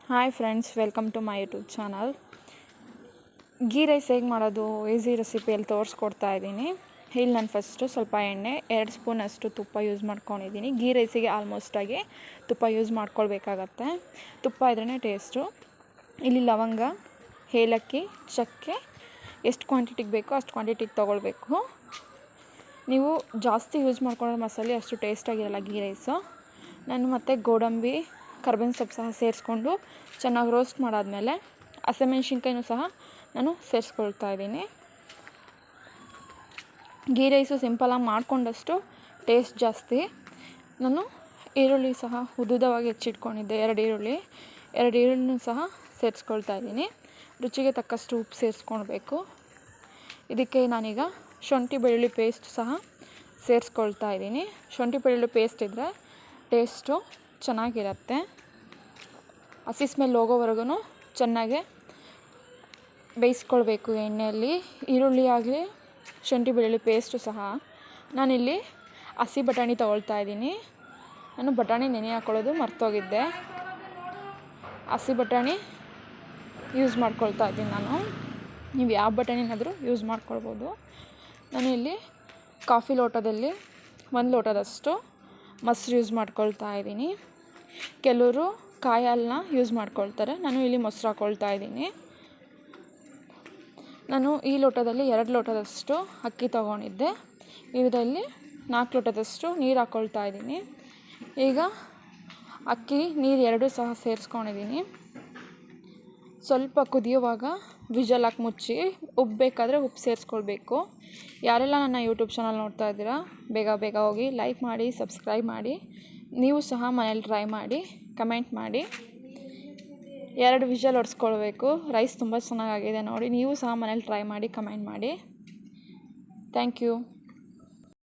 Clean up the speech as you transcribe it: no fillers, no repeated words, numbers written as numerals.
Hi friends, welcome to my YouTube channel. Ghee rice ಹೇಗೆ ಮಾಡೋದು easy ರೆಸಿಪಿಯಲ್ಲಿ ತೋರಿಸ್ಕೊಡ್ತಾ ಇದ್ದೀನಿ. ಇಲ್ಲಿ ನಾನು ಫಸ್ಟು ಸ್ವಲ್ಪ ಎಣ್ಣೆ 2 ಸ್ಪೂನಷ್ಟು ತುಪ್ಪ ಯೂಸ್ ಮಾಡ್ಕೊಂಡಿದ್ದೀನಿ. ಗೀ ರೈಸಿಗೆ ಆಲ್ಮೋಸ್ಟಾಗಿ ತುಪ್ಪ ಯೂಸ್ ಮಾಡ್ಕೊಳ್ಬೇಕಾಗತ್ತೆ. ತುಪ್ಪ ಇದ್ರೇ ಟೇಸ್ಟು. ಇಲ್ಲಿ ಲವಂಗ, ಏಲಕ್ಕಿ, ಚಕ್ಕೆ ಎಷ್ಟು ಕ್ವಾಂಟಿಟಿಗೆ ಬೇಕೋ ಅಷ್ಟು ಕ್ವಾಂಟಿಟಿಗೆ ತೊಗೊಳ್ಬೇಕು. ನೀವು ಜಾಸ್ತಿ ಯೂಸ್ ಮಾಡ್ಕೊಳ್ಳೋ ಮಸಾಲೆ ಅಷ್ಟು ಟೇಸ್ಟಾಗಿರಲ್ಲ ಗೀ ರೈಸು. ನಾನು ಮತ್ತು ಗೋಡಂಬಿ, ಕರ್ಬೇವಿನ ಸೊಪ್ಪು ಸಹ ಸೇರಿಸ್ಕೊಂಡು ಚೆನ್ನಾಗಿ ರೋಸ್ಟ್ ಮಾಡಾದಮೇಲೆ ಹಸಿಮೆಣ್ಸಿನ್ಕಾಯಿನೂ ಸಹ ನಾನು ಸೇರಿಸ್ಕೊಳ್ತಾ ಇದ್ದೀನಿ. ಗೀ ರೈಸು ಸಿಂಪಲಾಗಿ ಮಾಡಿಕೊಂಡಷ್ಟು ಟೇಸ್ಟ್ ಜಾಸ್ತಿ. ನಾನು ಈರುಳ್ಳಿ ಸಹ ಉದ್ದುದವಾಗಿ ಹೆಚ್ಚಿಟ್ಕೊಂಡಿದ್ದೆ, 2 ಈರುಳ್ಳಿನೂ ಸಹ ಸೇರಿಸ್ಕೊಳ್ತಾ ಇದ್ದೀನಿ. ರುಚಿಗೆ ತಕ್ಕಷ್ಟು ಉಪ್ಪು ಸೇರಿಸ್ಕೊಳ್ಬೇಕು. ಇದಕ್ಕೆ ನಾನೀಗ ಶುಂಠಿ ಬೆಳ್ಳುಳ್ಳಿ ಪೇಸ್ಟ್ ಸಹ ಸೇರಿಸ್ಕೊಳ್ತಾ ಇದ್ದೀನಿ. ಶುಂಠಿ ಬೆಳ್ಳುಳ್ಳಿ ಪೇಸ್ಟ್ ಇದ್ದರೆ ಟೇಸ್ಟು ಚೆನ್ನಾಗಿರುತ್ತೆ. ಹಸಿ ಸ್ಮೆಲ್ ಹೋಗೋವರೆಗೂ ಚೆನ್ನಾಗೆ ಬೇಯಿಸ್ಕೊಳ್ಬೇಕು ಎಣ್ಣೆಯಲ್ಲಿ. ಈರುಳ್ಳಿ ಆಗಲಿ ಶುಂಠಿ ಬೆಳ್ಳುಳ್ಳಿ ಪೇಸ್ಟು ಸಹ. ನಾನಿಲ್ಲಿ ಹಸಿ ಬಟಾಣಿ ತೊಗೊಳ್ತಾ ಇದ್ದೀನಿ. ನಾನು ಬಟಾಣಿ ನೆನೆ ಹಾಕ್ಕೊಳ್ಳೋದು ಮರ್ತೋಗಿದ್ದೆ. ಹಸಿ ಬಟಾಣಿ ಯೂಸ್ ಮಾಡ್ಕೊಳ್ತಾ ಇದ್ದೀನಿ ನಾನು. ನೀವು ಯಾವ ಬಟಾಣಿನಾದರೂ ಯೂಸ್ ಮಾಡ್ಕೊಳ್ಬೋದು. ನಾನು ಇಲ್ಲಿ ಕಾಫಿ ಲೋಟದಲ್ಲಿ 1 ಲೋಟದಷ್ಟು ಮೊಸರು ಯೂಸ್ ಮಾಡ್ಕೊಳ್ತಾ ಇದ್ದೀನಿ. ಕೆಲವರು ಕಾಯಿ ಹಾಲನ್ನ ಯೂಸ್ ಮಾಡ್ಕೊಳ್ತಾರೆ. ನಾನು ಇಲ್ಲಿ ಮೊಸರು ಹಾಕ್ಕೊಳ್ತಾ ಇದ್ದೀನಿ. ನಾನು ಈ ಲೋಟದಲ್ಲಿ 2 ಲೋಟದಷ್ಟು ಅಕ್ಕಿ ತೊಗೊಂಡಿದ್ದೆ. ಇದರಲ್ಲಿ 4 ಲೋಟದಷ್ಟು ನೀರು ಹಾಕ್ಕೊಳ್ತಾ ಇದ್ದೀನಿ. ಈಗ ಅಕ್ಕಿ ನೀರು 2 ಸಹ ಸೇರಿಸ್ಕೊಂಡಿದ್ದೀನಿ. ಸ್ವಲ್ಪ ಕುದಿಯುವಾಗ ವಿಜಲ್ ಹಾಕಿ ಮುಚ್ಚಿ ಉಪ್ಪು ಉಪ್ಪು ಸೇರಿಸ್ಕೊಳ್ಬೇಕು. ಯಾರೆಲ್ಲ ನನ್ನ ಯೂಟ್ಯೂಬ್ ಚಾನಲ್ ನೋಡ್ತಾ ಇದ್ದೀರಾ, ಬೇಗ ಹೋಗಿ ಲೈಕ್ ಮಾಡಿ, ಸಬ್ಸ್ಕ್ರೈಬ್ ಮಾಡಿ. ನೀವು ಸಹ ಮನೇಲಿ ಟ್ರೈ ಮಾಡಿ, ಕಮೆಂಟ್ ಮಾಡಿ. 2 ವಿಜಲ್ ಹೊಡೆಸ್ಕೊಳ್ಬೇಕು. ರೈಸ್ ತುಂಬ ಚೆನ್ನಾಗಾಗಿದೆ ನೋಡಿ. ನೀವು ಸಹ ಮನೇಲಿ ಟ್ರೈ ಮಾಡಿ, ಕಮೆಂಟ್ ಮಾಡಿ. Thank you.